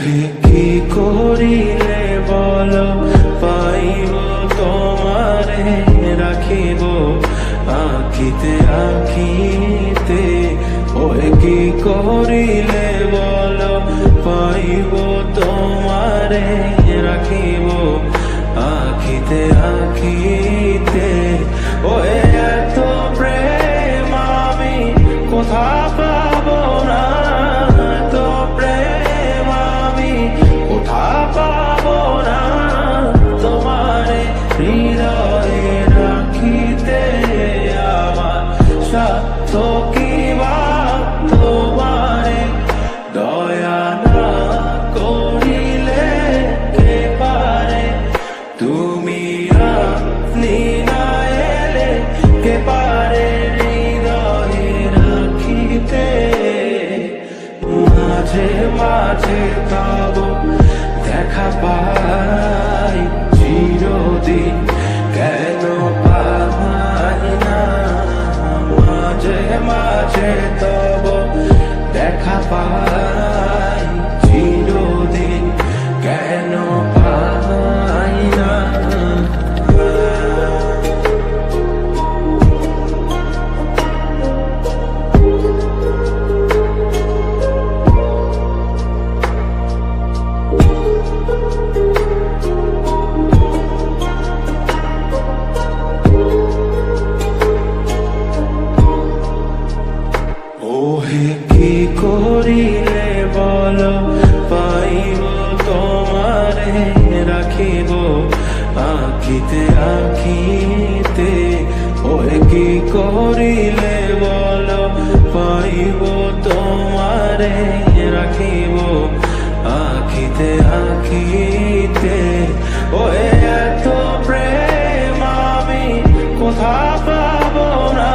ওহে কি করিলে বলো পাইব তোমারে রাখিব আখিতে আখিতে। ওহে কি করিলে বলো পাইব তোমারে রাখিব আখিতে আখিতে। ওহে এত প্রেম আমি কোথা পাবো না, এত প্রেম আমি কোথা পাবো না। তোমারে হৃদয়ে রাখিতে আমার সাধ্য কি বা তোমারে দয়া না করিলে কে পারে। তুমি আপনি না এলে কে পারে হৃদয়ে রাখিতে। মাঝে মাঝে তব দেখা পাই চিরদিন কেন পাই না। মাঝে মাঝে তব দেখা পাই চিরদিন কেন পাই না। ওহে কি করিলে বলো পাইব তোমারে রাখিব আখিতে আখিতে। ওহে কি করিলে বলো পাইব তোমারে রাখিব আখিতে আখিতে। ওহে এত প্রেম আমি কোথা পাবো না,